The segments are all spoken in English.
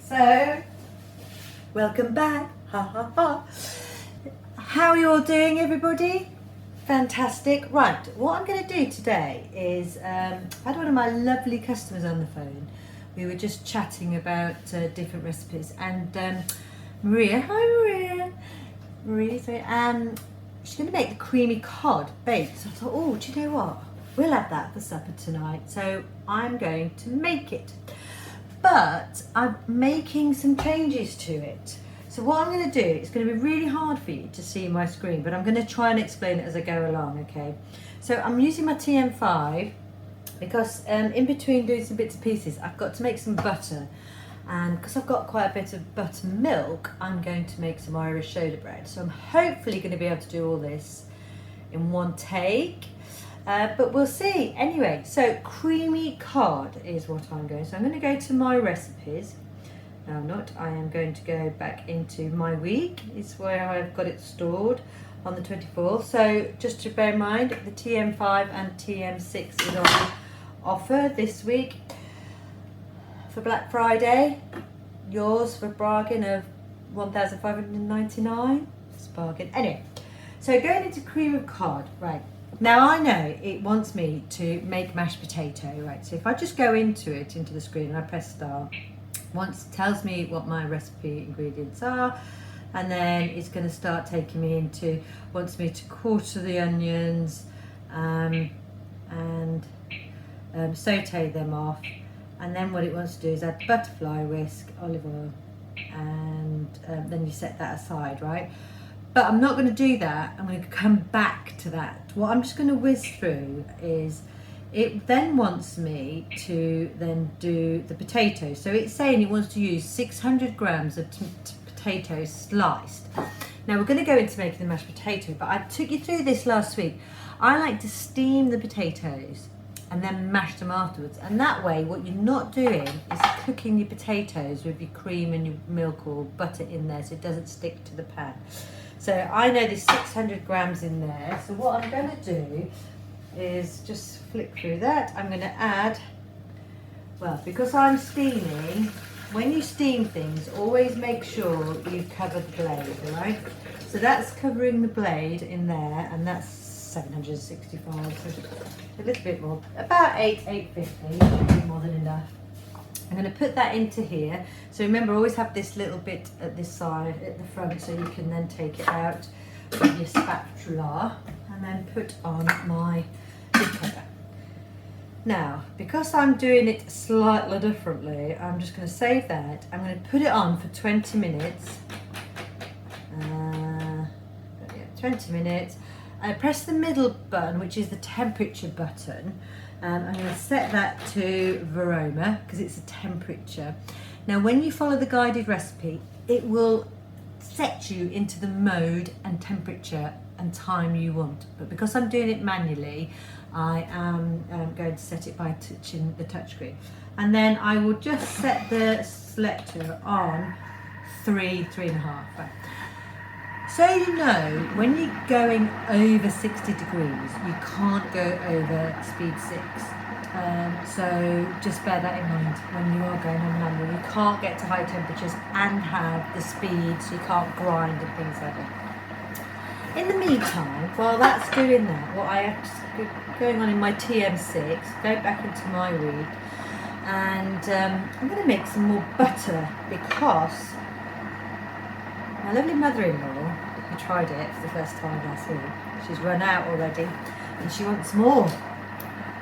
So, welcome back. Ha ha ha. How are you all doing, everybody? Fantastic. Right, what I'm going to do today is I had one of my lovely customers on the phone. We were just chatting about different recipes, and Maria, hi Maria, so she's going to make the creamy cod baked. So I thought, oh, do you know what? We'll have that for supper tonight. So I'm going to make it. But I'm making some changes to it. So what I'm going to do, it's going to be really hard for you to see my screen, but I'm going to try and explain it as I go along, okay? So I'm using my TM5 because in between doing some bits and pieces, I've got to make some butter. And because I've got quite a bit of buttermilk, I'm going to make some Irish soda bread. So I'm hopefully going to be able to do all this in one take. But we'll see. Anyway, so creamy cod is what I'm going. So I'm going to go to my recipes. No, I'm not. I am going to go back into my week. It's where I've got it stored on the 24th. So just to bear in mind, the TM5 and TM6 is on offer this week for Black Friday. Yours for a bargain of $1,599. It's a bargain. Anyway, so going into cream of cod, right. Now I know it wants me to make mashed potato, right? So if I just go into the screen and I press start, once it tells me what my recipe ingredients are, and then it's going to start taking me into, wants me to quarter the onions and saute them off, and then what it wants to do is add butterfly whisk, olive oil, and then you set that aside, right? But I'm not going to do that. I'm going to come back to that. What I'm just going to whiz through is, it then wants me to then do the potatoes. So it's saying it wants to use 600 grams of potatoes sliced. Now we're going to go into making the mashed potato, but I took you through this last week. I like to steam the potatoes and then mash them afterwards. And that way, what you're not doing is cooking your potatoes with your cream and your milk or butter in there so it doesn't stick to the pan. So I know there's 600 grams in there. So what I'm going to do is just flick through that. I'm going to add, well, because I'm steaming, when you steam things, always make sure you cover the blade, all right? So that's covering the blade in there, and that's 765, so a little bit more, about 850, should be more than enough. I'm going to put that into here. So remember, always have this little bit at this side, at the front, so you can then take it out with your spatula and then put on my lid cover. Now, because I'm doing it slightly differently, I'm just going to save that. I'm going to put it on for 20 minutes. 20 minutes. I press the middle button, which is the temperature button. I'm going to set that to Veroma because it's a temperature. Now when you follow the guided recipe, it will set you into the mode and temperature and time you want. But because I'm doing it manually, I am going to set it by touching the touchscreen. And then I will just set the selector on 3.5. So you know, when you're going over 60 degrees, you can't go over speed 6. So just bear that in mind when you are going on manual. You can't get to high temperatures and have the speed, so you can't grind and things like that. In the meantime, while that's doing that, what I have going on in my TM6, go back into my week, and I'm going to make some more butter because my lovely mother-in-law, who tried it for the first time last week, she's run out already and she wants more.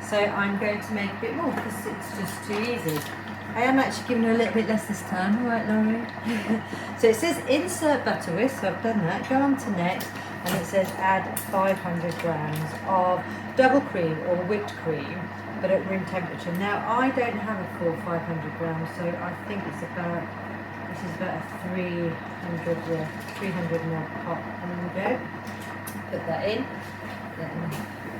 So I'm going to make a bit more because it's just too easy. I am actually giving her a little bit less this time, alright Laurie? So it says insert butter whisk, so I've done that. Go on to next, and it says add 500 grams of double cream or whipped cream, but at room temperature. Now I don't have a full 500 grams, so I think it's about, this is about a 300 ml pot. There we go. Put that in.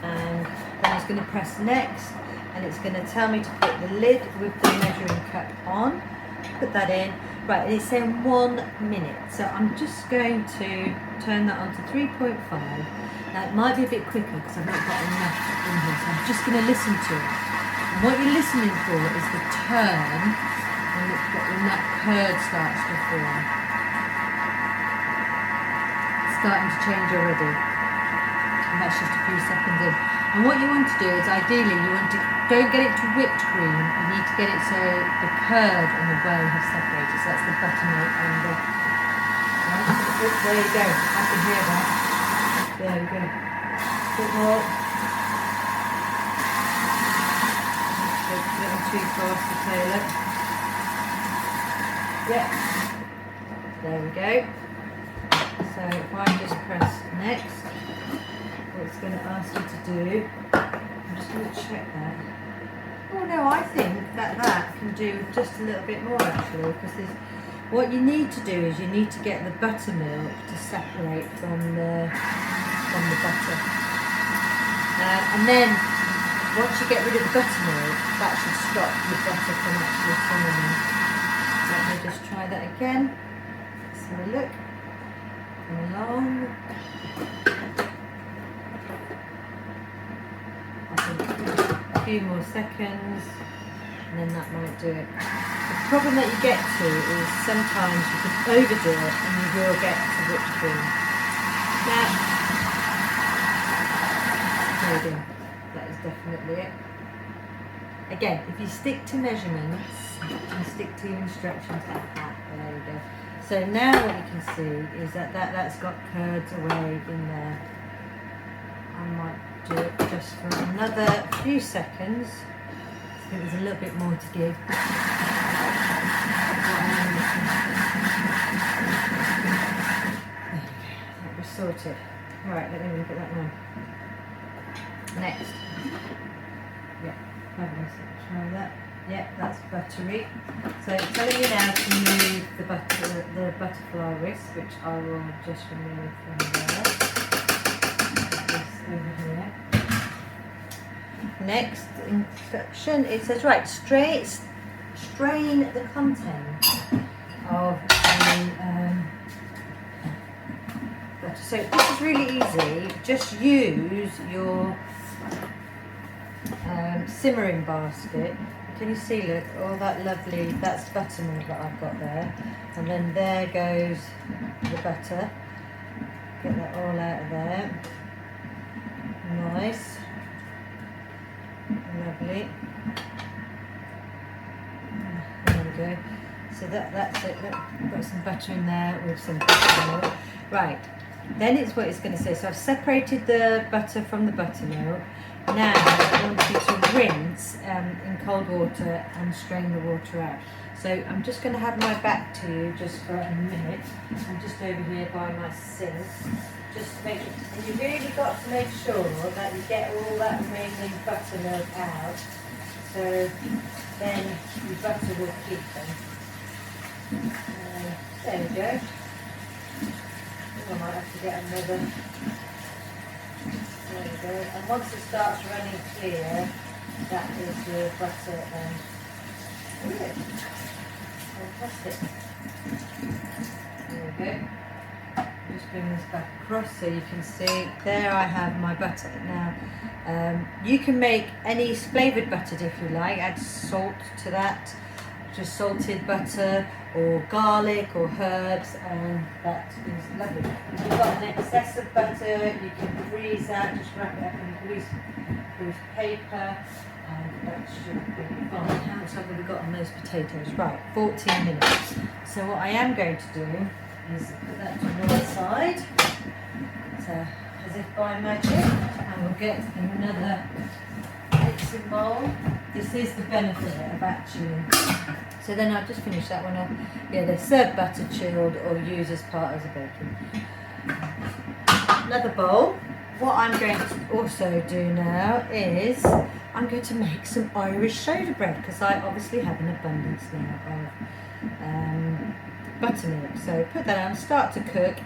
And then it's going to press next, and it's going to tell me to put the lid with the measuring cup on. Put that in. Right, and it's saying 1 minute. So I'm just going to turn that on to 3.5. Now it might be a bit quicker because I've not got enough in here, so I'm just going to listen to it. And what you're listening for is the turn, and it's got the and that curd starts to form. It's starting to change already. And that's just a few seconds in. And what you want to do is, ideally, don't get it to whipped cream. You need to get it so the curd and the whey have separated. So that's the buttermilk and the... Right. Oh, there you go. I can hear that. There we go. A bit more. A little too fast to tailor. Yeah. There we go. So if I just press next, what it's going to ask you to do, I'm just going to check that. Oh no, I think that can do just a little bit more actually, because what you need to do is you need to get the buttermilk to separate from the butter. And then once you get rid of the buttermilk, that should stop the butter from actually forming. Let me just try that again. Let's have a look. Come along. I think a few more seconds, and then that might do it. The problem that you get to is sometimes you can overdo it and you will get to whipped cream. Now, there we go. That is definitely it. Again, if you stick to measurements and stick to instructions, there we go. So now what you can see is that's got curds away in there. I might do it just for another few seconds. I think there's a little bit more to give. That was sorted. Right, let me look at that now. Next. Yeah, fabulous. Try that. Yeah, that's buttery. So it's telling you now to remove the butterfly whisk, which I will just remove from there. This over here. Next instruction, it says, right, strain the content of the butter. So this is really easy. Just use your simmering basket. Can you see, look, all that lovely, that's buttermilk that I've got there. And then there goes the butter. Get that all out of there. Nice. Lovely. There we go. So that's it. Look, I've got some butter in there with some buttermilk. Right. Then it's what it's going to say. So I've separated the butter from the buttermilk. Now I want you to rinse in cold water and strain the water out. So I'm just going to have my back to you just for a minute. I'm just over here by my sink. Just to make it, and you've really got to make sure that you get all that remaining buttermilk out. So then your butter will keep them. There we go. I might have to get another. There we go. And once it starts running clear, that is your butter then. Brilliant. Fantastic. There we go. Just bring this back across so you can see. There I have my butter. Now, you can make any flavoured butter if you like. Add salt to that. Just salted butter or garlic or herbs, and that is lovely. If you've got an excess of butter, you can freeze that, just wrap it up in grease paper, and that should be fine. How much have we got on those potatoes? Right, 14 minutes. So what I am going to do is put that to one side, so as if by magic, and we'll get another mixing bowl. This is the benefit of actually. So then I'll just finish that one off. Yeah, they serve butter chilled or use as part of the baking. Another bowl. What I'm going to also do now is I'm going to make some Irish soda bread, because I obviously have an abundance now of buttermilk. So put that on, start to cook.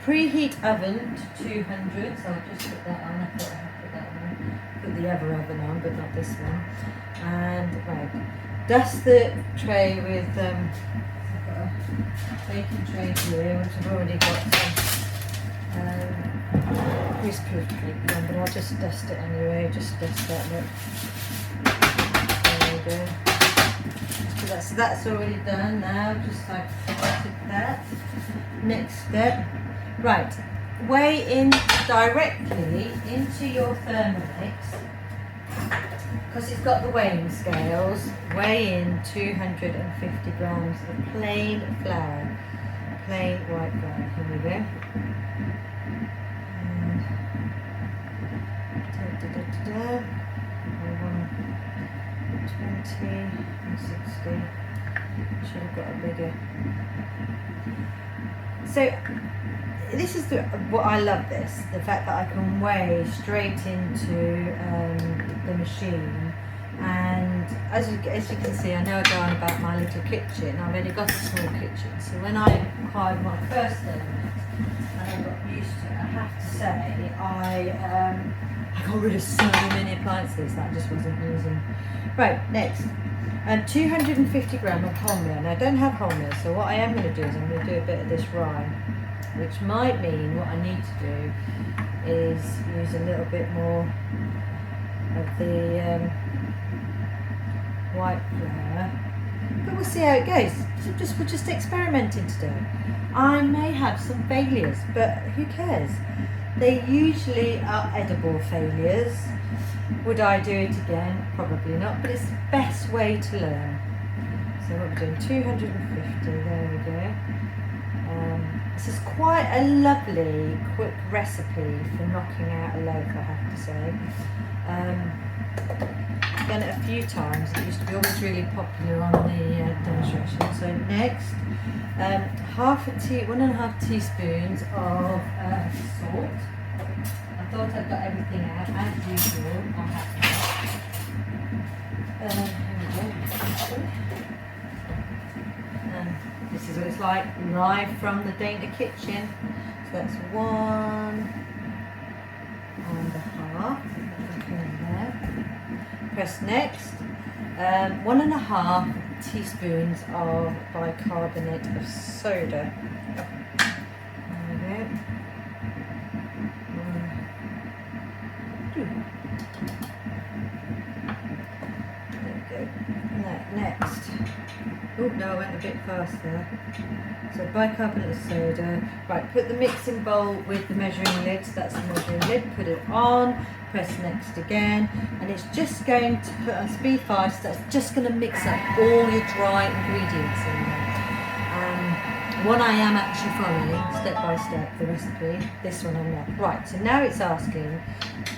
Preheat oven to 200. So I'll just put that on. I thought I'd put that on. Put the other oven on, but not this one. And right. Dust the tray with, I've got a baking tray here, which I've already got some greaseproof paper on, but I'll just dust it anyway, just dust that look. There we go. Just put that's already done now. Just like that. Next step. Right. Weigh in directly into your Thermomix, because it's got the weighing scales. Weigh in 250 grams of plain flour, plain white flour. Here we go. And 20 and 60. Should have got a bigger. So this is what I love, the fact that I can weigh straight into the machine. And as you can see, I know I go on about my little kitchen. I've only got a small kitchen, so when I acquired my first Thermomix and I got used to it, I have to say I got rid of so many appliances that I just wasn't using. Right, next. 250 grams of wholemeal. Now I don't have wholemeal, so what I am going to do is I'm going to do a bit of this rye, which might mean what I need to do is use a little bit more of the white flour, but we'll see how it goes. We're just experimenting today. I may have some failures, but who cares? They usually are edible failures. Would I do it again? Probably not, but it's the best way to learn. So what we're doing, 250, there we go. This is quite a lovely, quick recipe for knocking out a loaf, I have to say. I've done it a few times. It used to be always really popular on the demonstration. So next, 1.5 teaspoons of salt. I thought I'd got everything out, as usual. I haven't. Here we go. This is what it's like live from the Dana kitchen. So that's 1.5. There. Press next. 1.5 teaspoons of bicarbonate of soda. There we go. There we go. Next. Oh no, I went a bit fast there. So bicarbonate of soda. Right, put the mixing bowl with the measuring lid. So that's the measuring lid. Put it on. Press next again, and it's just going to put on speed 5. So that's just going to mix up all your dry ingredients in there. One I am actually following step by step the recipe. This one I'm not. Right. So now it's asking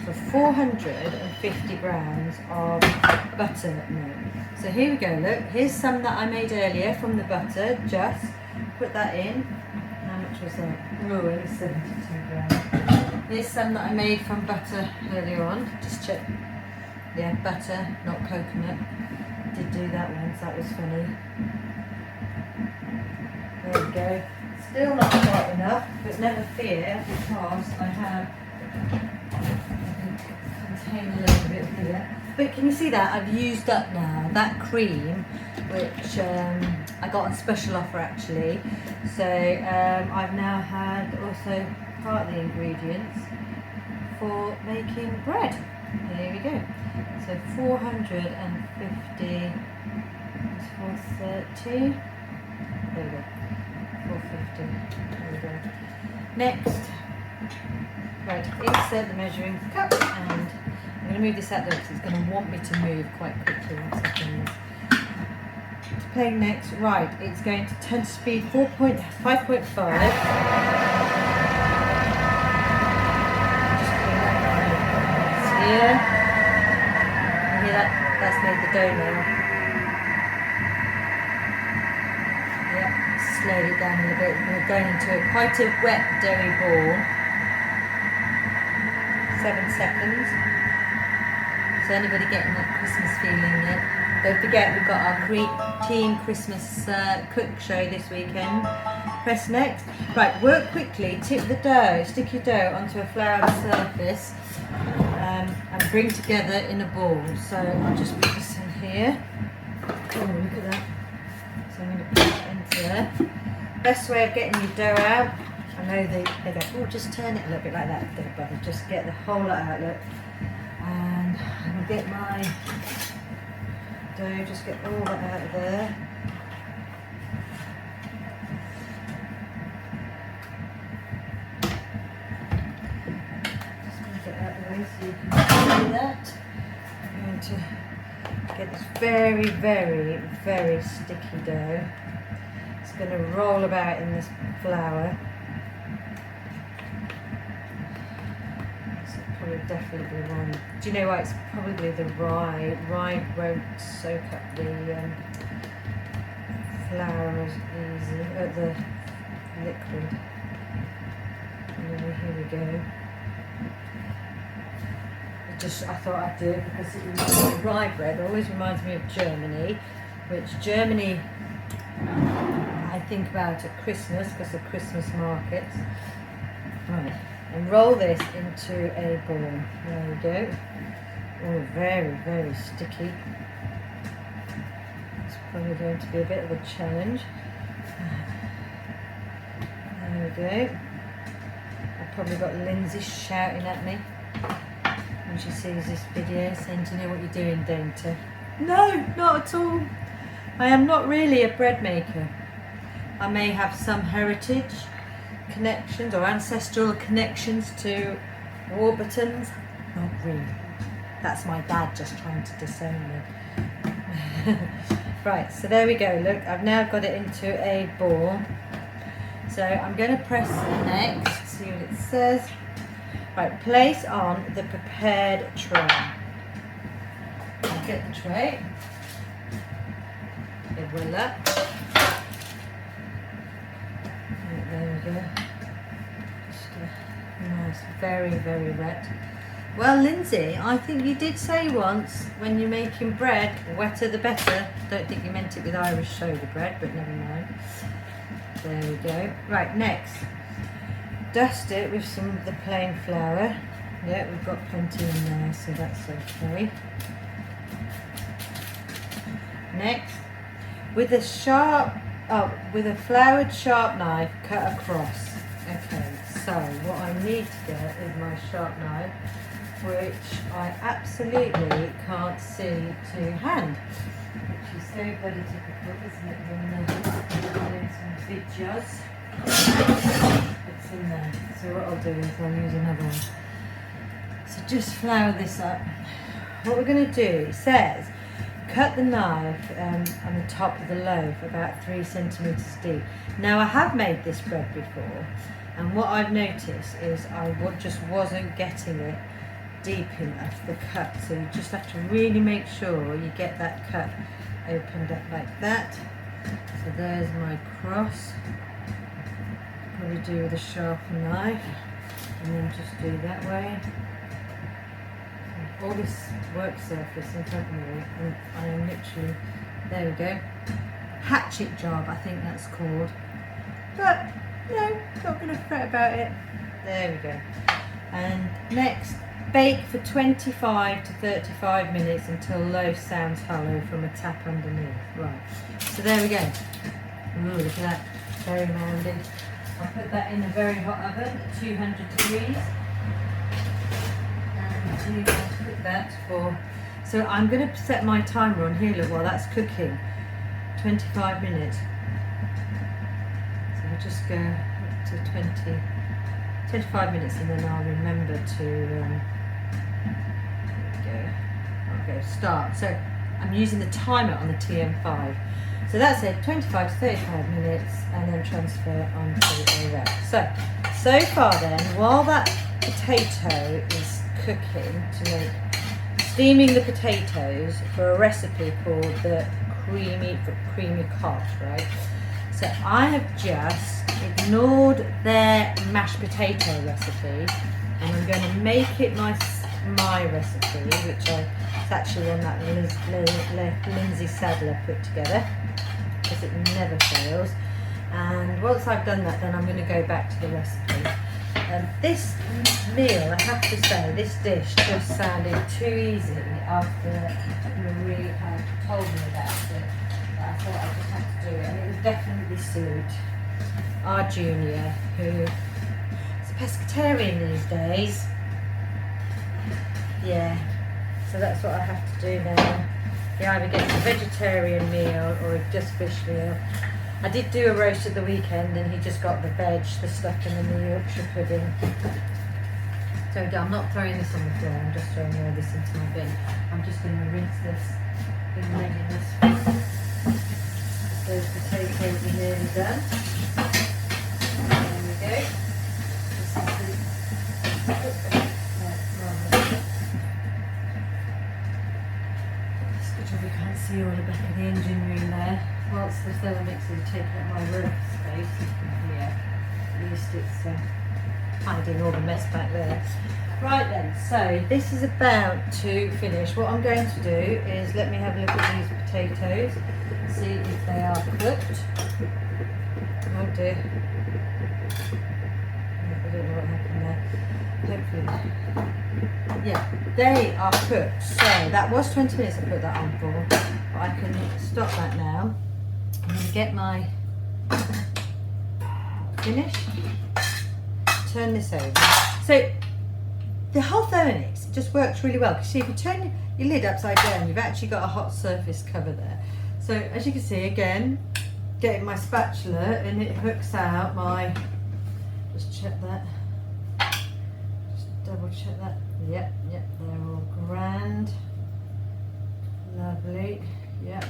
for 450 grams of buttermilk. So here we go, look, here's some that I made earlier from the butter, just put that in. How much was that? Oh, only 72 grams. Here's some that I made from butter earlier on, just check. Yeah, butter, not coconut. Did do that once, that was funny. There we go. Still not quite enough, but never fear, because I have contain a little bit here. But can you see that? I've used up now that cream, which I got on special offer actually. So I've now had also part of the ingredients for making bread. Here we go. So 450 is 430. There we go. 450. There we go. Next, right, insert the measuring cup, and I'm going to move this out there because it's going to want me to move quite quickly once I've done this. To play next, right, it's going to turn to speed 5.5. Just putting that here. You hear that? That's made the dough now. Yep, slowed it down a little bit. We're going into quite a wet doughy ball. 7 seconds. So anybody getting that Christmas feeling yet? Don't forget, we've got our Team Christmas cook show this weekend. Press next. Right, work quickly, tip the dough, stick your dough onto a floured surface and bring together in a ball. So I'll just put this in here. Oh, look at that. So I'm going to put it into there. Best way of getting your dough out, I know they go, oh, just turn it a little bit like that, don't bother, just get the whole lot out, look. And I'm going to get my dough, just get all that out of there. Just move it out of the way so you can see that. I'm going to get this very, very, very sticky dough. It's going to roll about in this flour. Probably definitely one. Do you know why? It's probably the rye. Rye won't soak up the flour as easy, the liquid. And then here we go. I thought I'd do it because it reminds me of rye bread. It always reminds me of Germany, which Germany I think about at Christmas because of Christmas markets. Right. And roll this into a ball. There we go. Oh, very, very sticky. It's probably going to be a bit of a challenge. There we go. I've probably got Lindsay shouting at me when she sees this video, saying, "Do you know what you're doing, don't you?" No, not at all. I am not really a bread maker. I may have some heritage connections or ancestral connections to Warburtons. Not really. That's my dad just trying to disown me. Right, so there we go. Look, I've now got it into a ball. So I'm going to press next, see what it says. Right, place on the prepared tray. I'll get the tray. Et voila. There we go. Just nice, very, very wet. Well, Lindsay, I think you did say once when you're making bread, wetter the better. Don't think you meant it with Irish soda bread, but never mind. There we go. Right, next. Dust it with some of the plain flour. Yeah, we've got plenty in there, so that's okay. Next, with a floured sharp knife, cut across. Okay, so what I need to get is my sharp knife, which I absolutely can't see to hand, which is so bloody typical, isn't it, when they're doing some videos. It's in there. So what I'll do is I'll use another one. So just flour this up. What we're going to do, it says, cut the knife on the top of the loaf about 3 centimetres deep. Now I have made this bread before, and what I've noticed is I just wasn't getting it deep enough, the cut. So you just have to really make sure you get that cut opened up like that. So there's my cross. Probably do with a sharper knife, and then just do that way. All this work surface in front of me, and I am literally, there we go, hatchet job I think that's called, but no, not going to fret about it. There we go. And next, bake for 25 to 35 minutes until loaf sounds hollow from a tap underneath. Right, so there we go. Ooh, look at that, very moundy. I'll put that in a very hot oven at 200 degrees. And you can cook that for, so I'm going to set my timer on here, look, while that's cooking, 25 minutes. So we'll just go up to 25 minutes, and then I'll remember to, there we go, I'll go start. So I'm using the timer on the TM5. So that's it, 25 to 35 minutes, and then transfer onto a rack. So far then, while that potato is cooking, steaming the potatoes for a recipe called the Creamed Cod, right? So I have just ignored their mashed potato recipe, and I'm going to make it my recipe, which it's actually one that Lindsay Sadler put together, because it never fails. And once I've done that, then I'm going to go back to the recipe. This meal, I have to say, this dish just sounded too easy after Marie had told me about it. But I thought I just had to do it, and it would definitely suit our junior, who is a pescatarian these days. Yeah, so that's what I have to do now. he either gets a vegetarian meal or just fish meal. I did do a roast at the weekend and he just got the veg, the stuffing and the Yorkshire pudding. So I'm not throwing this on the floor, I'm just throwing all this into my bin. I'm just going to rinse this in readiness. Those potatoes are nearly done. There we go. You can't see all the back of the engine room there. Whilst the Thermomix is taking up my workspace, yeah, at least it's hiding all the mess back there. Right then, so this is about to finish. What I'm going to do is let me have a look at these potatoes, see if they are cooked. Oh dear. I don't know what happened there. Hopefully. Yeah, they are cooked. So that was 20 minutes I put that on for. But I can stop that now. I'm going to get my finish. Turn this over. So the whole Thermomix just works really well. Because see, if you turn your lid upside down, you've actually got a hot surface cover there. So as you can see, again, getting my spatula and it hooks out my, just check that. Double check that. Yep, they're all grand. Lovely. Yep.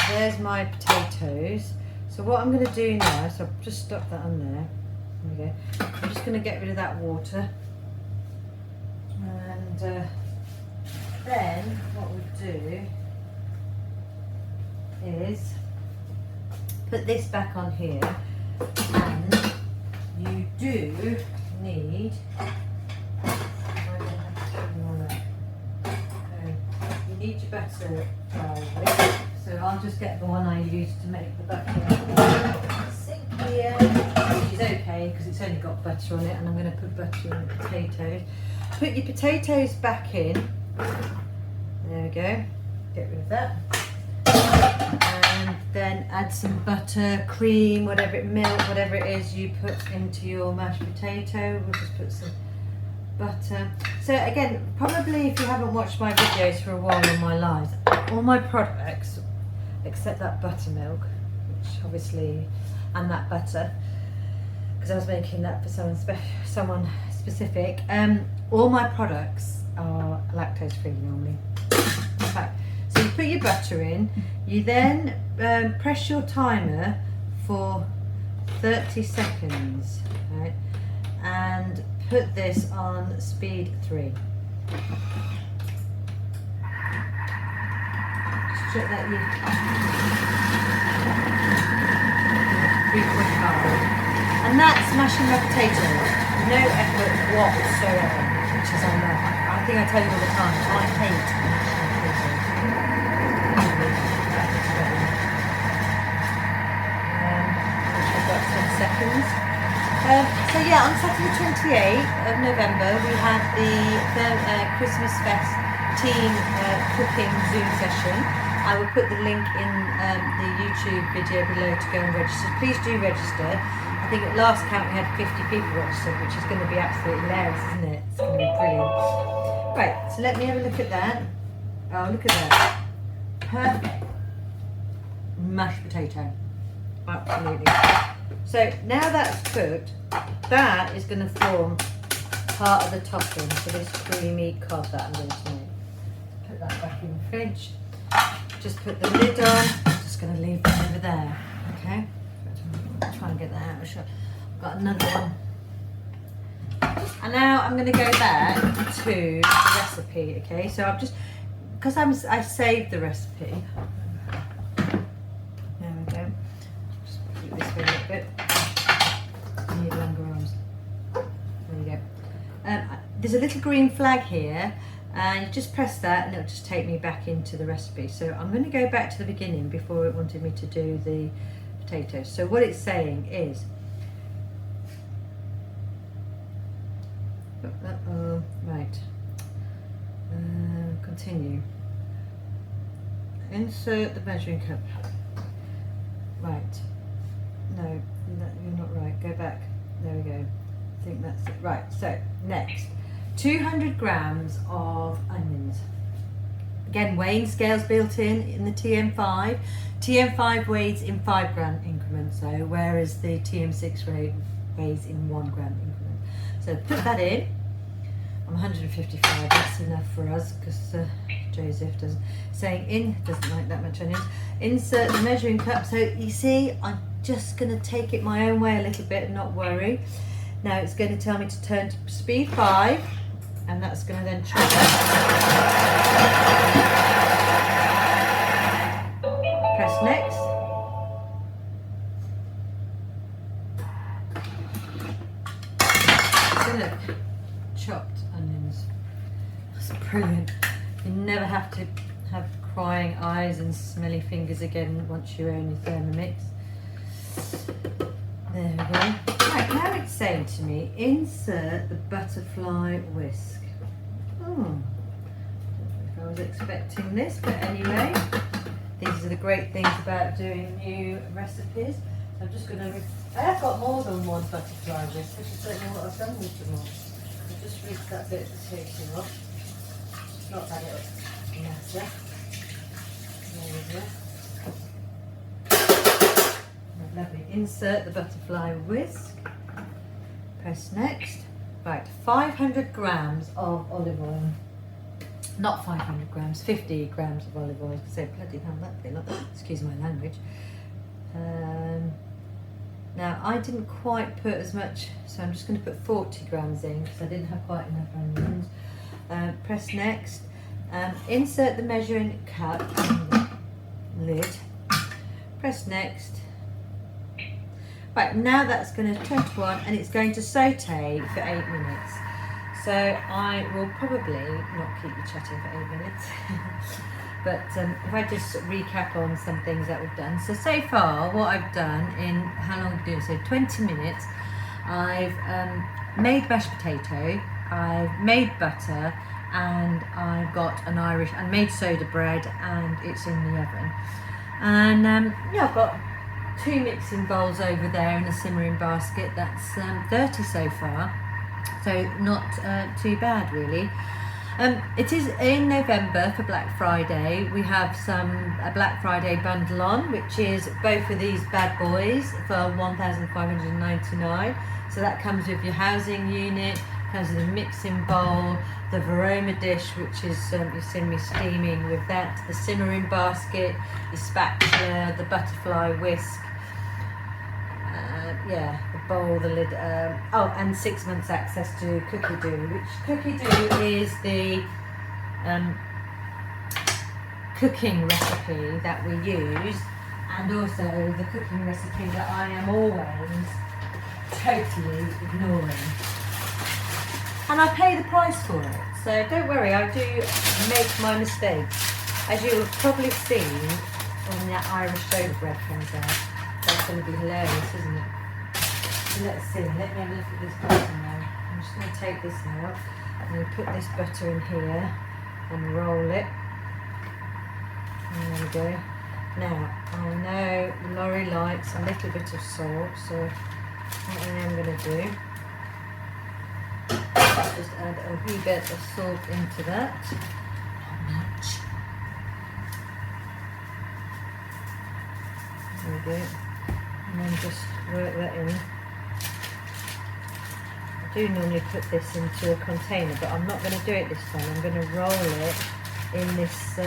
There's my potatoes. So what I'm going to do now, so I've just stuck that on there. There we go. I'm just going to get rid of that water. And then what we'll do is put this back on here. And you do need, you need your butter probably. So I'll just get the one I used to make the butter. Sink here, which is okay because it's only got butter on it, and I'm going to put butter on the potatoes. Put your potatoes back in. There we go. Get rid of that. And then add some butter, cream, whatever milk, whatever it is you put into your mashed potato. We'll just put some butter. So again, probably if you haven't watched my videos for a while on my lives, all my products, except that buttermilk, which obviously, and that butter, because I was making that for someone specific, all my products are lactose free normally. In fact, so you put your butter in, you then press your timer for 30 seconds, right, and put this on speed 3. Just check that you 3.5. And that's mashing my potatoes. No effort whatsoever, which is I love. I think I tell you all the time, I hate mashing potatoes. I've got 10 seconds. So yeah, on Saturday 28th of November we have the Christmas Fest team cooking Zoom session. I will put the link in the YouTube video below to go and register. Please do register. I think at last count we had 50 people registered, which is going to be absolutely hilarious, isn't it? It's going to be brilliant. Right, so let me have a look at that. Oh, look at that. Perfect. Mashed potato. Absolutely. So now that's cooked, that is going to form part of the topping for this creamy cod that I'm going to make. Put that back in the fridge. Just put the lid on. I'm just going to leave that over there. Okay. Try and get that out of shot. I've got another one. And now I'm going to go back to the recipe. Okay. So I've just, because I saved the recipe. There we go. Just put this way a little bit. I need longer arms. There we go. There's a little green flag here, and you just press that and it'll just take me back into the recipe. So I'm going to go back to the beginning before it wanted me to do the potatoes. So what it's saying is, right, continue. Insert the measuring cup. Right. No, you're not right. Go back. There we go. I think that's it. Right, so next. 200 grams of onions. again, weighing scales built in the TM5. TM5 weighs in 5 gram increments, so whereas the TM6 weighs in 1 gram increments. So put that in. I'm 155. That's enough for us because Joseph doesn't like that much onions. Insert the measuring cup. So you see, I'm just going to take it my own way a little bit and not worry. Now it's going to tell me to turn to speed 5, and that's going to then trigger. Press next. Look, chopped onions. That's brilliant. You never have to have crying eyes and smelly fingers again once you own your Thermomix. There we go. Right, now it's saying to me, insert the butterfly whisk. I don't know if I was expecting this, but anyway, these are the great things about doing new recipes. So I'm just going to, I have got more than one butterfly whisk, I just don't know what I've done with them all. I've just rinsed that bit of potato off. Not that it'll matter. There we go. Lovely. Insert the butterfly whisk. Press next. Right, 500 grams of olive oil. Not 500 grams, 50 grams of olive oil. So bloody hell, that'd be a lot. Excuse my language. Now I didn't quite put as much, so I'm just going to put 40 grams in because I didn't have quite enough onions. Press next. Insert the measuring cup in the lid. Press next. Right, now that's going to turn to on and it's going to saute for 8 minutes. So I will probably not keep you chatting for 8 minutes. But if I just recap on some things that we've done. So far, what I've done in, how long have we done? So 20 minutes. I've made mashed potato, I've made butter, and I've got an I made soda bread, and it's in the oven. And yeah, I've got 2 mixing bowls over there in a simmering basket. That's 30 so far, so not too bad really. It is in November for Black Friday. We have a Black Friday bundle on, which is both of these bad boys for $1,599. So that comes with your housing unit, comes with a mixing bowl, the Varoma dish, which is you've seen me steaming with that, the simmering basket, your spatula, the butterfly whisk, yeah, the bowl, the lid, and 6 months access to Cookidoo, which Cookidoo is the cooking recipe that we use, and also the cooking recipe that I am always totally ignoring. And I pay the price for it, so don't worry, I do make my mistakes. As you have probably seen when that Irish soda bread comes out, that's going to be hilarious, isn't it? So let's see, let me have a look at this butter now. I'm just going to take this out, I'm going to put this butter in here and roll it. And there we go. Now, I know Laurie likes a little bit of salt, so what I am going to do, just add a wee bit of salt into that. Not much. There we go. And then just work that in. I do normally put this into a container, but I'm not going to do it this time. I'm going to roll it in this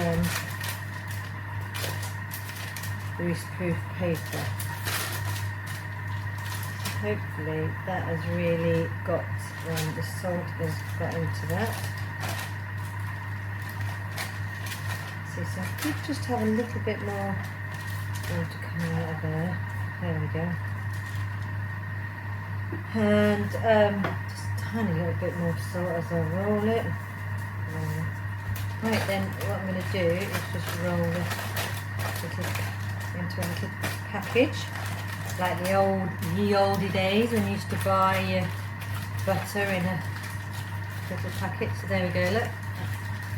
grease-proof paper. Hopefully that has really got, the salt has got into that. See, so I could just have a little bit more water coming out of there. There we go. And just a tiny little bit more salt as I roll it. Right then, what I'm going to do is just roll this into a little package. Like the ye olde days when you used to buy your butter in a little packet. So there we go, look.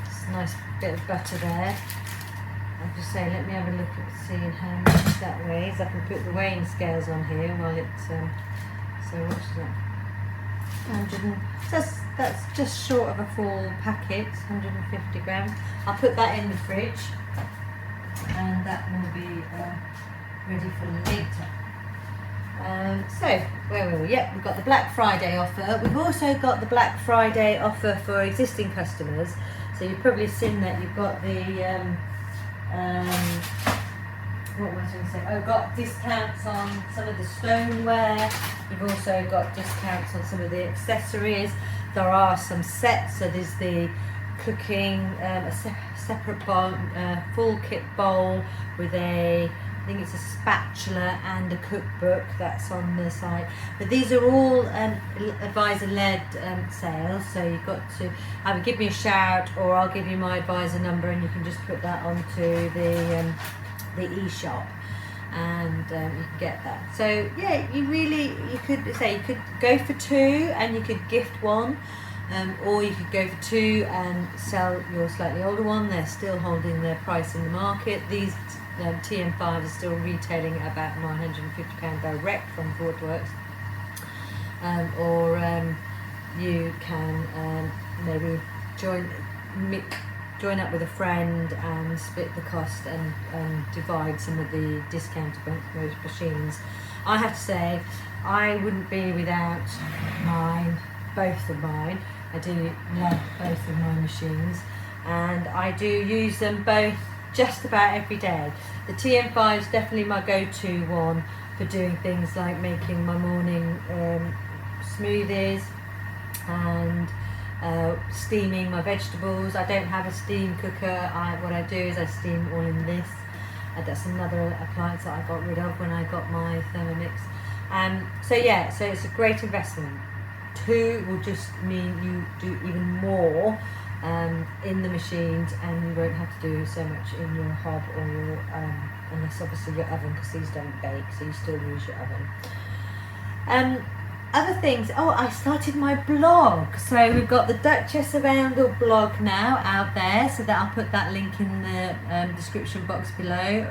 It's a nice bit of butter there. I'm just saying, let me have a look at seeing how much that weighs. I can put the weighing scales on here while it's, so what's that? That's just short of a full packet, 150 grams. I'll put that in the fridge, and that will be ready for later. So where were we? Yep, we've got the Black Friday offer. We've also got the Black Friday offer for existing customers. So you've probably seen that you've got the what was I going to say? Oh, got discounts on some of the stoneware. You've also got discounts on some of the accessories. There are some sets. So there's the cooking, a separate bowl, full kit bowl with I think it's a spatula and a cookbook that's on the site. But these are all advisor-led sales, so you've got to either give me a shout or I'll give you my advisor number, and you can just put that onto the e-shop, and you can get that. So yeah, you could go for two and you could gift one, or you could go for two and sell your slightly older one. They're still holding their price in the market. These TM5 are still retailing at about £950 direct from Fortworks, or you can maybe join up with a friend and split the cost and divide some of the discount against those machines. I have to say, I wouldn't be without both of mine. I do love both of my machines, and I do use them both just about every day. The TM5 is definitely my go-to one for doing things like making my morning smoothies and steaming my vegetables. I don't have a steam cooker. What I do is I steam all in this. That's another appliance that I got rid of when I got my Thermomix. So it's a great investment. Two will just mean you do even more in the machines, and you won't have to do so much in your hob or your unless obviously your oven, because these don't bake, so you still use your oven. Other things, I started my blog. So we've got the Duchess of Oundle blog now out there, so that I'll put that link in the description box below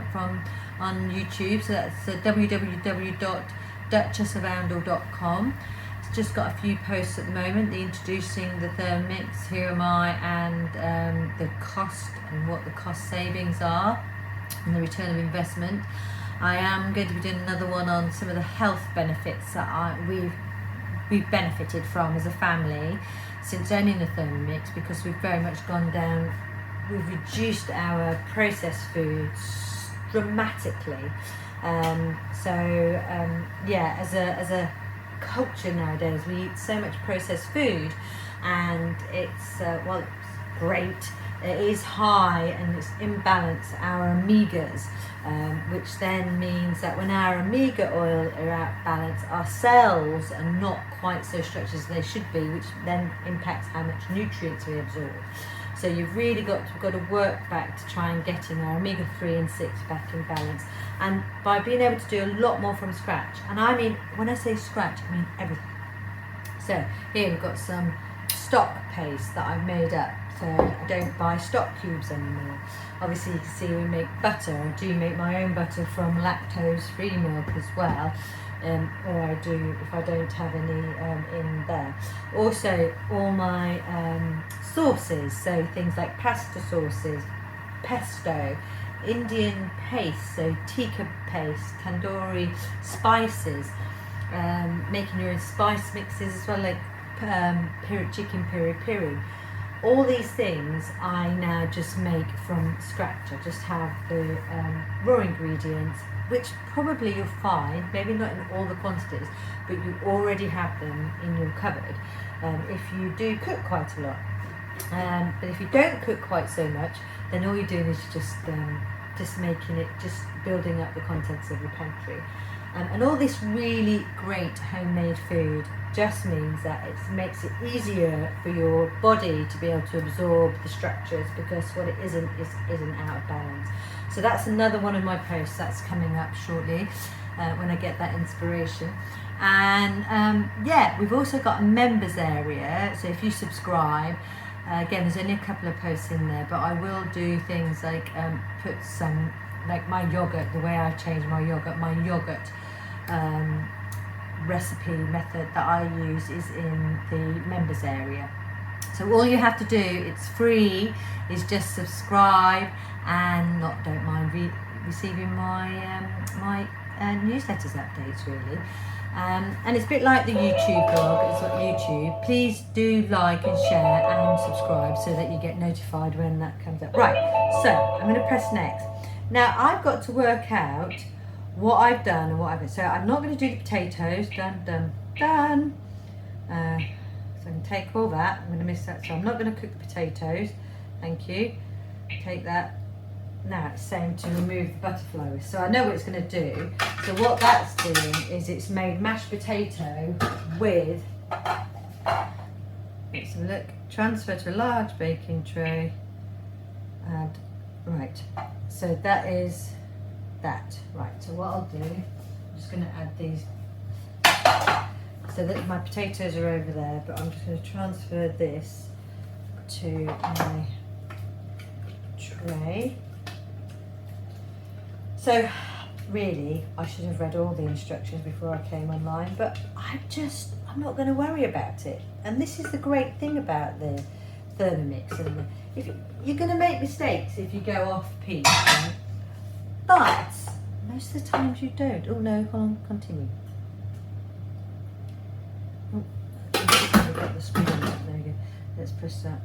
on YouTube. So that's www.duchessofoundle.com. It's just got a few posts at the moment, the introducing the Thermomix, here am I, and the cost and what the cost savings are and the return of investment. I am going to be doing another one on some of the health benefits that we've benefited from as a family since owning the Thermomix, because we've very much we've reduced our processed foods dramatically. As a culture nowadays, we eat so much processed food, and it's great. It is high and it's imbalanced our omegas, which then means that when our omega oil are out of balance, our cells are not quite so structured as they should be, which then impacts how much nutrients we absorb. So you've really got to work back to try and getting our omega-3 and 6 back in balance, and by being able to do a lot more from scratch. And I mean, when I say scratch, I mean everything. So here we've got some stock paste that I've made up, so I don't buy stock cubes anymore. Obviously you can see we make butter. I do make my own butter from lactose-free milk as well, or I do if I don't have any in there. Also all my sauces, so things like pasta sauces, pesto, Indian paste, so tikka paste, tandoori spices, making your own spice mixes as well, like chicken piri. All these things I now just make from scratch. I just have the raw ingredients, which probably you'll find, maybe not in all the quantities, but you already have them in your cupboard if you do cook quite a lot. But if you don't cook quite so much, then all you're doing is just building up the contents of your pantry. And all this really great homemade food just means that it makes it easier for your body to be able to absorb the structures, because what it isn't out of balance. So that's another one of my posts that's coming up shortly when I get that inspiration. And we've also got a members area, so if you subscribe, again, there's only a couple of posts in there, but I will do things like put some, like my yogurt, the way I change my yogurt recipe method that I use is in the members area. So all you have to do, it's free, is just subscribe and don't mind receiving my newsletters updates really. And it's a bit like the YouTube blog. It's like YouTube. Please do like and share and subscribe so that you get notified when that comes up. Right, so I'm going to press next. Now I've got to work out what I've done and what I've done. So I'm not going to do the potatoes. Done. So I can take all that. I'm going to miss that. So I'm not going to cook the potatoes. Thank you. Take that. Now it's saying to remove the butterfly. So I know what it's going to do. So what that's doing is it's made mashed potato with, let's have a look, transfer to a large baking tray. And right, so that is that. Right, so what I'll do, I'm just going to add these so that my potatoes are over there, but I'm just going to transfer this to my tray. So really, I should have read all the instructions before I came online, but I'm not going to worry about it. And this is the great thing about the Thermomix. And if you're going to make mistakes if you go off peak, right? But most of the times you don't. Oh no, hold on, continue. Oh, I've got the screen. There we go. Let's press that.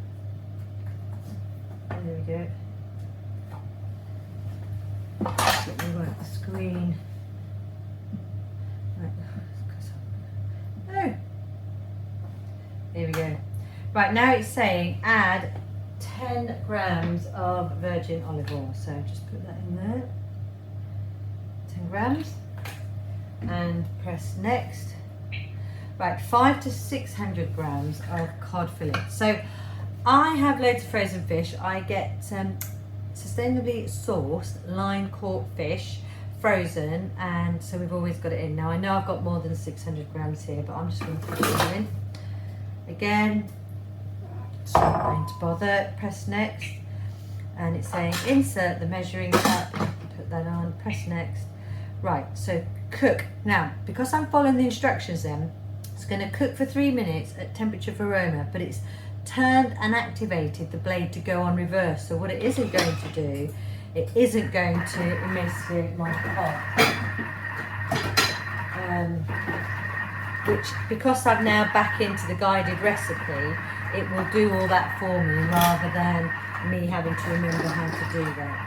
There we go. Let me work the screen. Right. Oh, there we go. Right, now it's saying add 10 grams of virgin olive oil. So just put that in there. 10 grams. And press next. Right, 500 to 600 grams of cod fillet. So I have loads of frozen fish. I get sustainably sourced line caught fish, frozen, and so we've always got it in. Now I know I've got more than 600 grams here, but I'm just going to put it in. Again, it's not going to bother. Press next, and it's saying insert the measuring cup. Put that on. Press next. Right, so cook. Now, because I'm following the instructions, then it's going to cook for 3 minutes at temperature Verona, but it's turned and activated the blade to go on reverse. So what it isn't going to do, it isn't going to emaciate my cod. Which, because I'm now back into the guided recipe, it will do all that for me rather than me having to remember how to do that.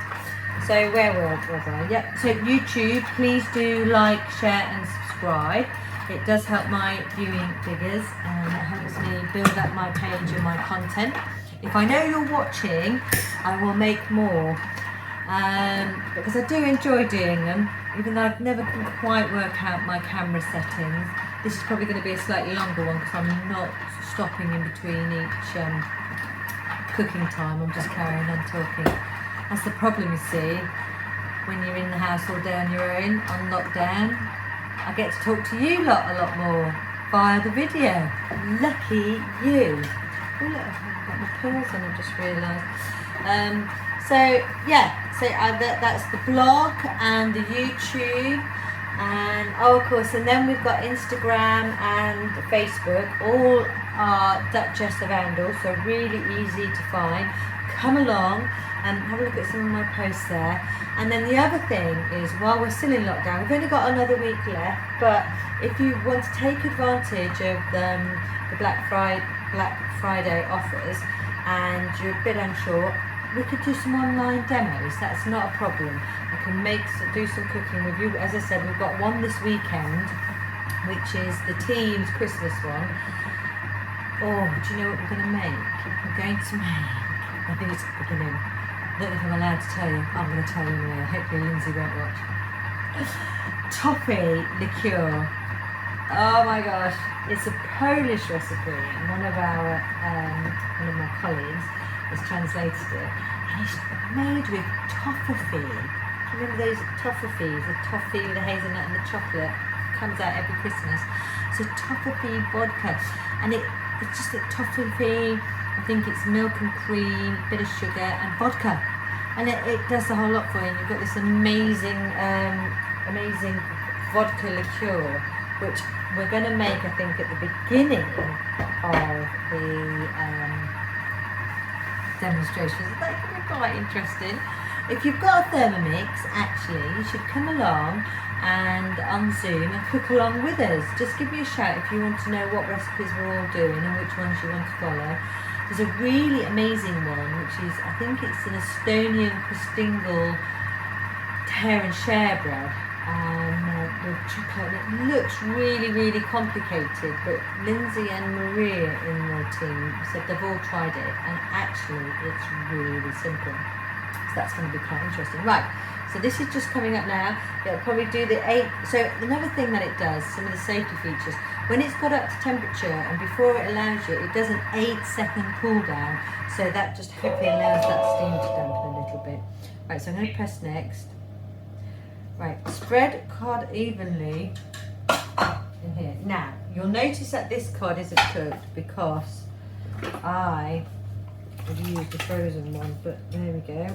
So where was I? Yep, so YouTube, please do like, share and subscribe. It does help my viewing figures and it helps me build up my page and my content. If I know you're watching, I will make more because I do enjoy doing them, even though I've never can quite work out my camera settings. This is probably going to be a slightly longer one because I'm not stopping in between each cooking time. I'm just carrying on talking. That's the problem, you see, when you're in the house all day on your own, on lockdown. I get to talk to you lot a lot more via the video. Lucky you. Oh look, I've got my pearls on, I just realised. So yeah, so that's the blog and the YouTube, and of course, and then we've got Instagram and Facebook. All are Duchess of Andal, so really easy to find. Come along and have a look at some of my posts there. And then the other thing is, while we're still in lockdown, we've only got another week left, but if you want to take advantage of the Black Friday offers and you're a bit unsure, we could do some online demos. That's not a problem. I can do some cooking with you. As I said, we've got one this weekend, which is the team's Christmas one. Oh, do you know what we're going to make? We're going to make, I think it's at the beginning. I don't know if I'm allowed to tell you. I'm going to tell you anyway. Hopefully Lindsay won't watch. Toffee liqueur. Oh my gosh. It's a Polish recipe, and one of my colleagues has translated it. And it's made with toffee. Do you remember those toffees? The toffee with the hazelnut and the chocolate comes out every Christmas. So toffee vodka. And it's just a toffee. I think it's milk and cream, bit of sugar and vodka, and it does the whole lot for you. And you've got this amazing vodka liqueur, which we're going to make, I think, at the beginning of the demonstrations. That could be quite interesting. If you've got a Thermomix, actually, you should come along and on Zoom and cook along with us. Just give me a shout if you want to know what recipes we're all doing and which ones you want to follow. There's a really amazing one, which is, I think it's an Estonian Christingle tear and share bread with chocolate. It looks really, really complicated, but Lindsay and Maria in the team said they've all tried it, and actually it's really simple. So that's going to be quite interesting. Right, so this is just coming up now. It'll probably do the 8. So another thing that it does, some of the safety features, when it's got up to temperature and before it allows you, it does an 8-second cool down. So that just hopefully allows that steam to dampen a little bit. Right, so I'm going to press next. Right, spread cod evenly in here. Now, you'll notice that this cod isn't cooked because I would use the frozen one, but there we go.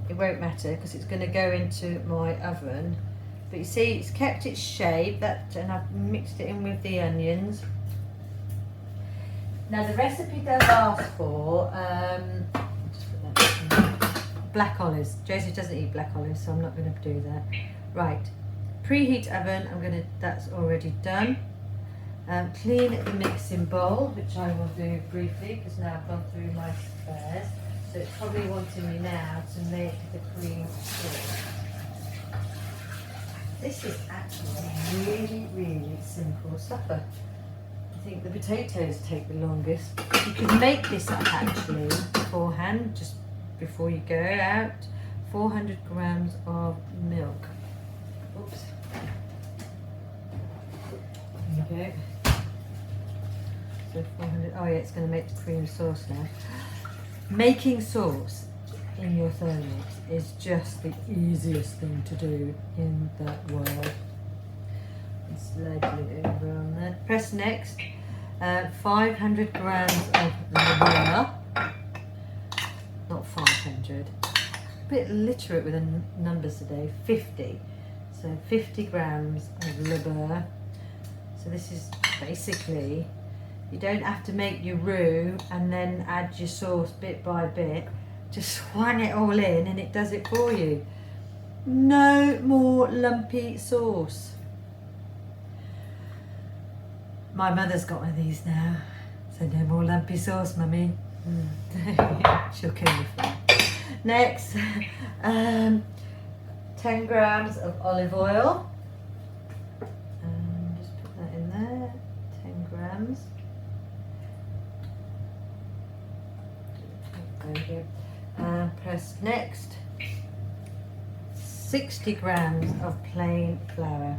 It won't matter because it's going to go into my oven. But you see, it's kept its shape, and I've mixed it in with the onions. Now, the recipe does ask for black olives. Joseph doesn't eat black olives, so I'm not going to do that. Right, preheat oven. That's already done. Clean the mixing bowl, which I will do briefly because now I've gone through my spares. So it's probably wanting me now to make the cream sauce. This is actually really, really simple supper. I think the potatoes take the longest. You can make this up actually beforehand, just before you go out. 400 grams of milk. Oops. There you go. So 400. Oh yeah, it's going to make the cream sauce now. Making sauce in your Thermomix is just the easiest thing to do in the world. Slide it over on there. Press next. 500 grams of liver. Not 500. A bit literate with the numbers today. 50. So 50 grams of liver. So this is basically, you don't have to make your roux and then add your sauce bit by bit. Just swang it all in and it does it for you. No more lumpy sauce. My mother's got one of these now. So no more lumpy sauce, mummy. She'll kill me for that. Next, 10 grams of olive oil. Just put that in there. 10 grams. There we go. Press next. 60 grams of plain flour.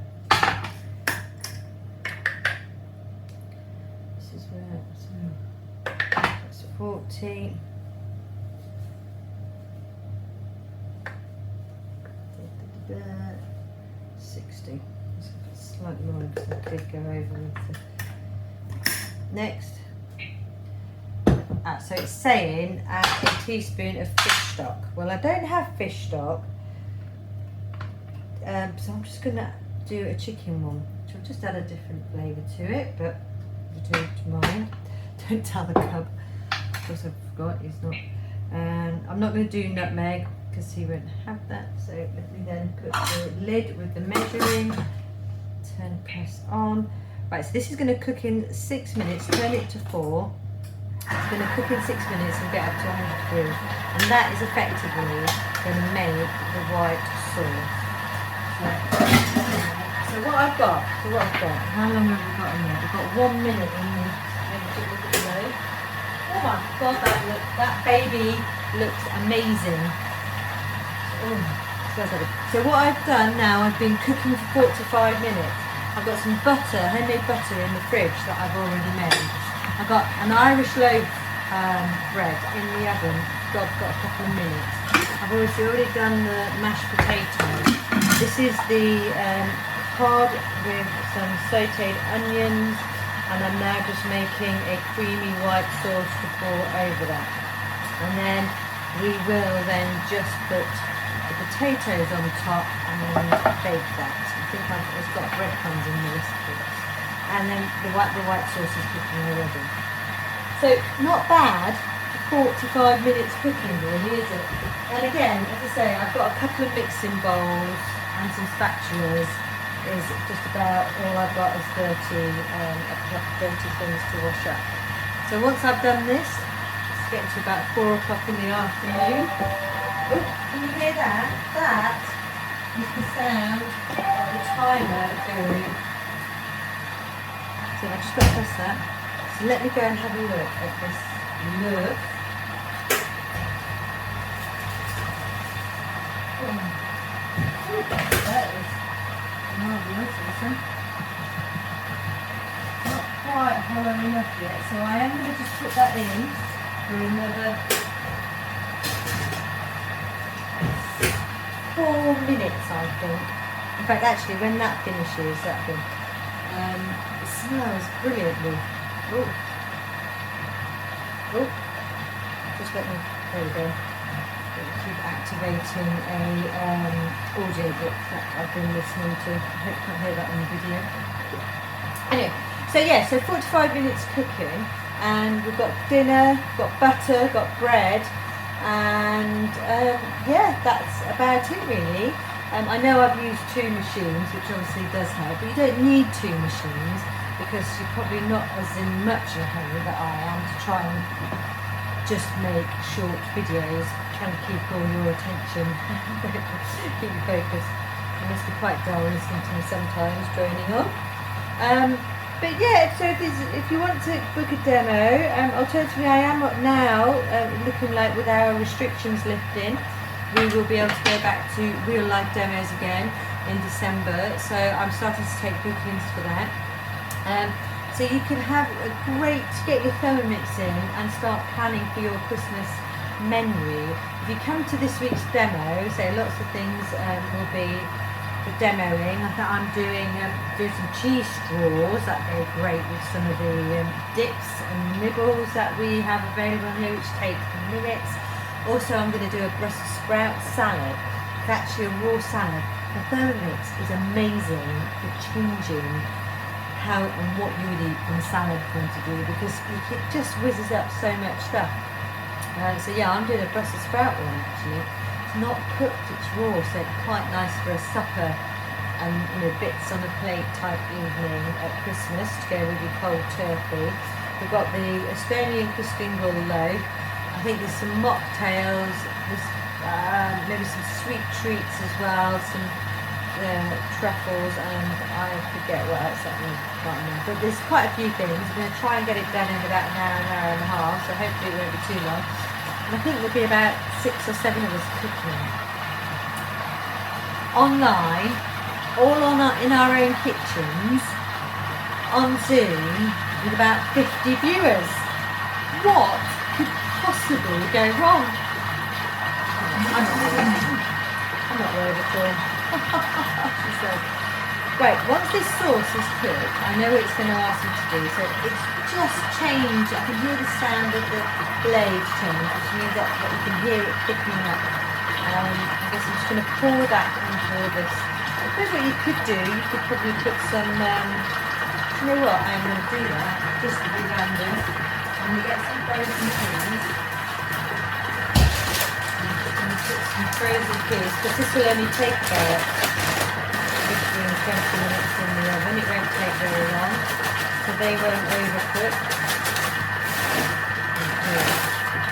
This is where, so that's 40. Da, da, da, da, 60. Slightly more because I did go over with the next. So it's saying add a teaspoon of fish stock. Well, I don't have fish stock, so I'm just going to do a chicken one, which will just add a different flavour to it, but I'll do it to mine. Don't tell the cub, of course I forgot, he's not. I'm not going to do nutmeg because he won't have that, so let me then put the lid with the measuring, press on. Right, so this is going to cook in 6 minutes, turn it to 4. It's going to cook in 6 minutes and get up to 100 degrees, and that is effectively going to make the white sauce. So what I've got, how long have we got in there? We've got 1 minute in this. Look at the load. Oh my god, that baby looks amazing. Oh, so what I've done now, I've been cooking for 45 minutes. I've got some butter, homemade butter in the fridge that I've already made. I've got an Irish loaf bread in the oven. Got a couple of minutes. I've already done the mashed potatoes. This is the cod with some sautéed onions, and I'm now just making a creamy white sauce to pour over that. And then we will then just put the potatoes on top and then bake that. think it's got breadcrumbs in the recipe. And then the white sauce is cooking already. So not bad. 45 minutes cooking really, is it? And again, as I say, I've got a couple of mixing bowls and some spatulas. Is just about all I've got is dirty things to wash up. So once I've done this, it's getting to about 4 o'clock in the afternoon. Oh, can you hear that? That is the sound of the timer going. So I've just got to press that. So let me go and have a look at this loaf. That is marvellous, awesome. Not quite hollow enough yet, so I am going to just put that in for another 4 minutes, I think. In fact, actually, when that finishes, it smells brilliantly. Oh, just let me, there we go. Keep activating a audio book that I've been listening to. I hope you can't hear that on the video. Anyway, so yeah, so 45 minutes cooking, and we've got dinner, got butter, got bread, and yeah, that's about it really. I know I've used 2 machines, which obviously does help, but you don't need 2 machines because you're probably not as in much of a hurry that I am to try and just make short videos, trying to keep all your attention, keep you focused. It must be quite dull listening to me sometimes, droning on. But yeah, so if you want to book a demo, alternatively I am up now, looking like with our restrictions lifting, we will be able to go back to real life demos again in December, so I'm starting to take bookings for that. So you can have a get your Thermomix in and start planning for your Christmas menu. If you come to this week's demo, so lots of things will be for demoing. I think I'm doing some cheese straws that go great with some of the dips and nibbles that we have available here, which take minutes. Also, I'm going to do a Brussels sprout salad. It's actually a raw salad. The Thermomix is amazing for changing how and what you would eat from a salad point of view, because it just whizzes up so much stuff. So yeah, I'm doing a Brussels sprout one actually. It's not cooked, it's raw, so it's quite nice for a supper and bits on a plate type evening at Christmas to go with your cold turkey. We've got the Estonian Christingle loaf. I think there's some mocktails, there's maybe some sweet treats as well, some truffles, and I forget what else that means right now. But there's quite a few things. I'm going to try and get it done in about an hour and a half, so hopefully it won't be too long. And I think there'll be about 6 or 7 of us cooking. Online, all in our own kitchens, on Zoom, with about 50 viewers. What could possibly go wrong? I'm not worried at all. She said. Right, once this sauce is cooked, I know what it's going to ask me to do. So it's just changed. I can hear the sound of the blade change, which means that you can hear it thickening up. I guess I'm just going to pour that into all this. I suppose what you could do, you could probably put some, you know what, I'm going to do that, just to be random. I'm going to get some frozen peas. Put some frozen peas, because this will only take about 15-20 minutes in the oven. It won't take very long, so they won't overcook.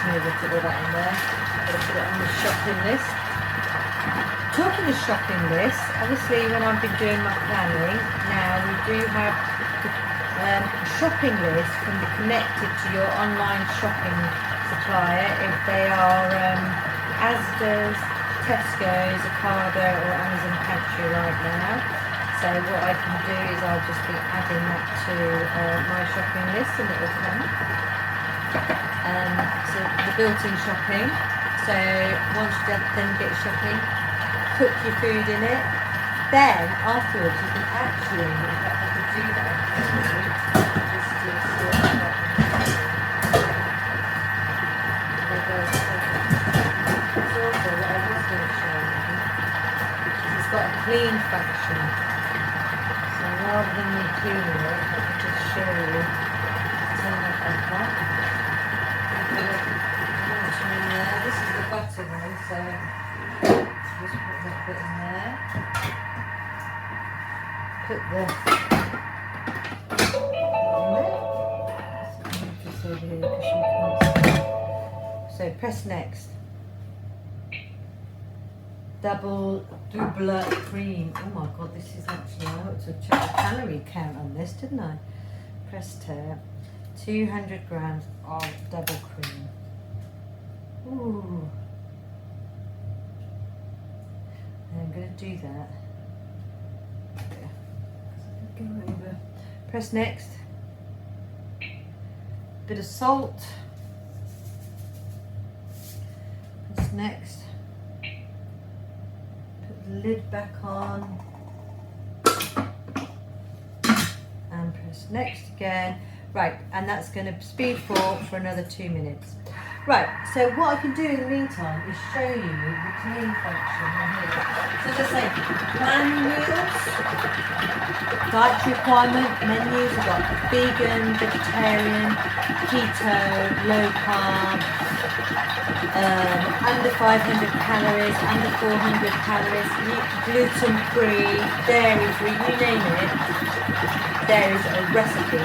Maybe put all that in there. I've got to put it on the shopping list. Talking of shopping list, obviously when I've been doing my planning, now we do have a shopping list can be connected to your online shopping supplier if they are Asda's, Tesco's, Ocado or Amazon Pantry right now. So what I can do is I'll just be adding that to my shopping list and it will come. So the built-in shopping. So once you then get your shopping, cook your food in it. Then afterwards you can actually, in fact I could do that. It's also what I was going to show you. It's got a clean function. cleaning it, let me just show you. Turn that back on. This is the butter one, so just put that bit in there. Put the just over here because you can't see. So press next. Double cream. Oh my god, this is actually, I ought to check the calorie count on this, didn't I? Press tab. 200 grams of double cream. Ooh. I'm going to do that. Go over. Press next. Bit of salt. Press next. Put the lid back on. And press next again. Right, and that's going to speed for another 2 minutes. Right, so what I can do in the meantime is show you the clean function here. So as I say, plan meals, dietary requirement menus, we've got vegan, vegetarian, keto, low carb, under 500 calories, under 400 calories, gluten free, dairy free, you name it. There is a recipe.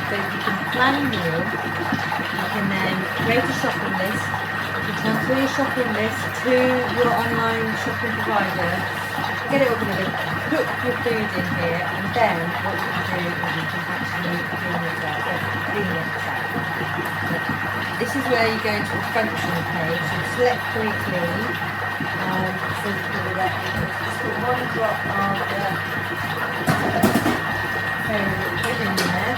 So you can plan a meal. You can then create a shopping list, you can transfer your shopping list to your online shopping provider, get it organized, put your food in here, and then what you can do is you can actually clean it out. This is where you go into the function page, so select fully clean, so you can do that. Just put 1 drop of put in there.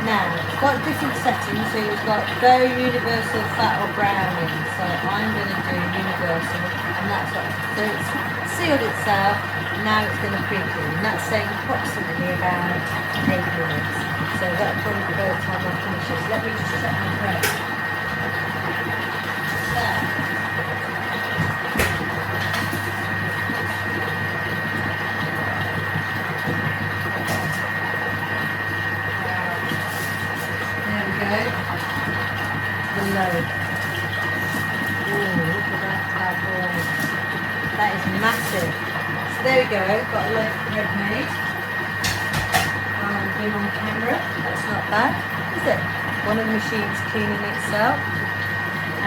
Now, it's got different settings, so you've got go, universal, fat or browning. So I'm going to do universal, and that's what, so it's sealed itself, now it's going to pre-clean. And that's saying approximately about 8 minutes. So that'll probably be by the time I finish this. Let me just check my prep. Below. Ooh, look at that bad boy. That is massive. So there we go, got a loaf of bread made. I've been on camera, that's not bad, is it? One of the machines cleaning itself.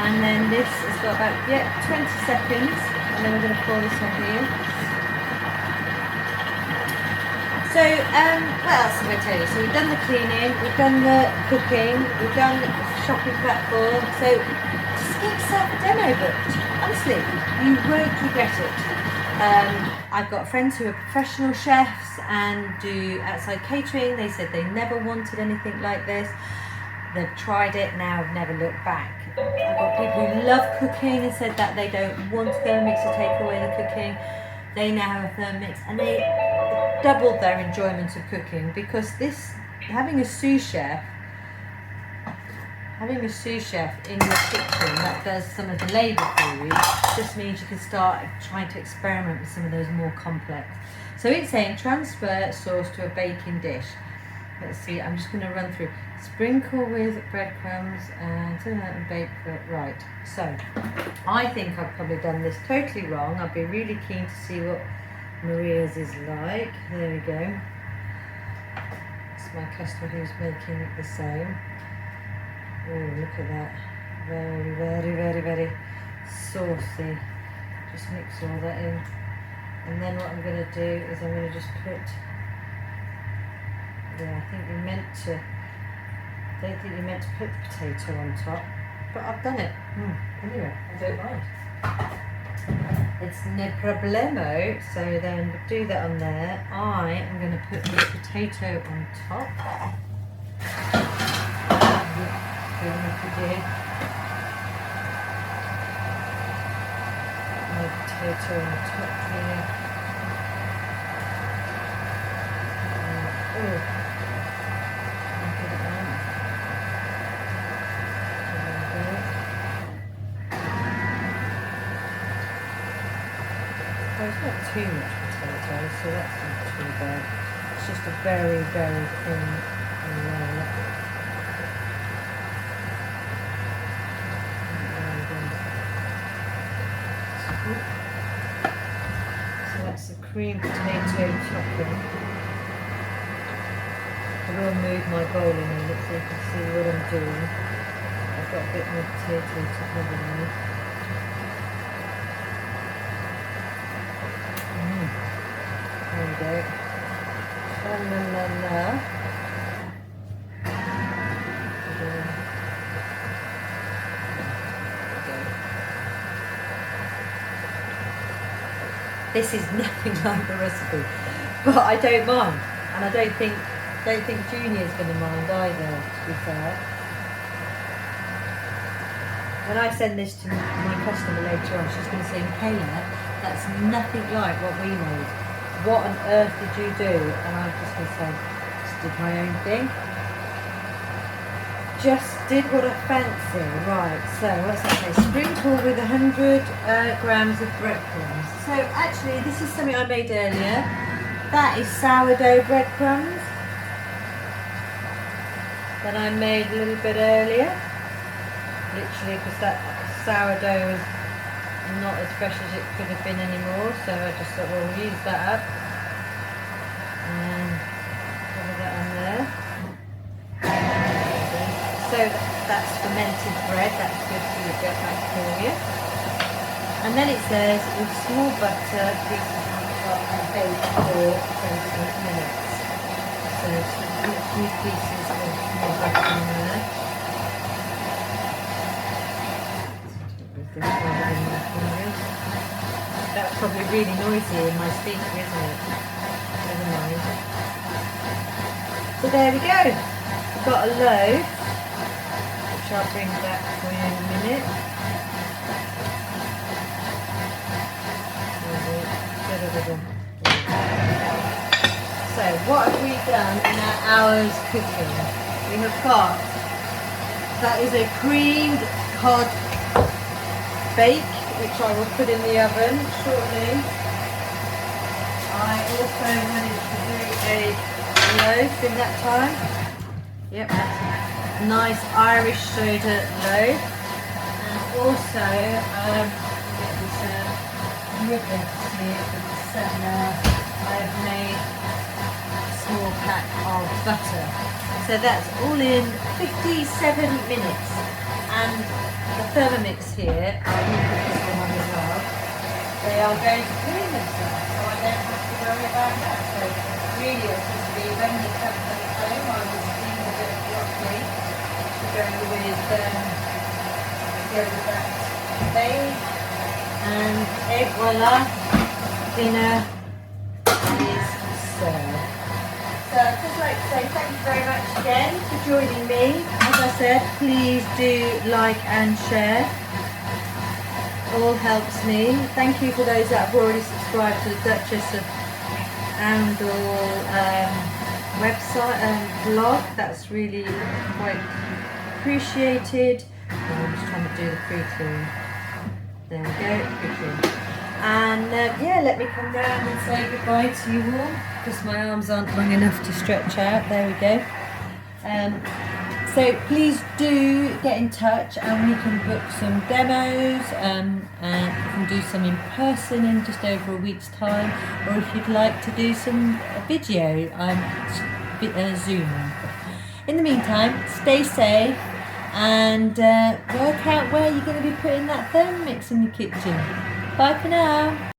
And then this has got about, 20 seconds. And then we're going to pour this on here. So, what else am I going to tell you? So we've done the cleaning, we've done the cooking, we've done the shopping platform. So just get yourself a demo booked. Honestly, you won't regret it. I've got friends who are professional chefs and do outside catering. They said they never wanted anything like this. They've tried it, now have never looked back. I've got people who love cooking and said that they don't want Thermomix to take away the cooking. They now have a Thermomix and they doubled their enjoyment of cooking, because this, having a sous chef in your kitchen that does some of the labour for you just means you can start trying to experiment with some of those more complex. So it's saying transfer sauce to a baking dish. Let's see, I'm just going to run through. Sprinkle with breadcrumbs and turn out and bake for it. Right, so I think I've probably done this totally wrong. I'd be really keen to see what Maria's is like. There we go. It's my customer who's making it the same. Oh, look at that. Very, very, very, very saucy. Just mix all that in. And then what I'm going to do is I'm going to just put, I think you meant to, I don't think you meant to put the potato on top, but I've done it. Anyway, I don't mind. It's no problemo. So then we'll do that on there. I am going to put the potato on top. My potato on the top here. Look at that. Well, it's not too much potato, so that's not too bad. that's just a very, very thin layer. So that's the creamed potato topping. I will move my bowl in a minute so you can see what I'm doing. I've got a bit more potato to cover now. There we go. La. This is nothing like the recipe, but I don't mind, and I don't think Junior's going to mind either, to be fair. When I send this to my customer later on, she's going to say, Michaela, that's nothing like what we made. What on earth did you do? And I'm just going to say, just did my own thing. Just did what I fancy. Right, so what's that say? Sprinkle with 100 grams of breadcrumbs. So actually, this is something I made earlier. That is sourdough breadcrumbs that I made a little bit earlier. Literally, because that sourdough is not as fresh as it could have been anymore, so I just thought, well, we'll use that up and cover that on there. So that's fermented bread, that's good for your gut bacteria. And then it says, with small butter, pieces on top and bake for 20 minutes. So a few pieces of small butter in there. That's probably really noisy in my speaker, isn't it? Never mind. So there we go. We've got a loaf, which I'll bring back for you in a minute. So what have we done in our hour's cooking? We have got, that is a creamed cod bake, which I will put in the oven shortly. I also managed to do a loaf in that time. Yep, that's a nice Irish soda loaf. And also, get this ribbon to see it with the centre. I've made a small pack of butter. So that's all in 57 minutes. And the Thermomix here, I'll put this one on as well. They are going to clean themselves, so I don't have to worry about that. So really, it's just be when you come to the home, I will steam a bit of broccoli to go with that bake, and voila, dinner is served. So I'd just like to say thank you very much again for joining me. As I said, please do like and share. All helps me. Thank you for those that have already subscribed to the Duchess of Arundel website and blog. That's really quite appreciated. I'm just trying to do the pre-clean. There we go, pre-clean. And yeah, let me come down and say goodbye to you all, because my arms aren't long enough to stretch out. There we go. So please do get in touch and we can book some demos and we can do some in person in just over a week's time, or if you'd like to do some video, Zoom. In the meantime, stay safe and work out where you're going to be putting that Thermomix in the kitchen. Bye for now.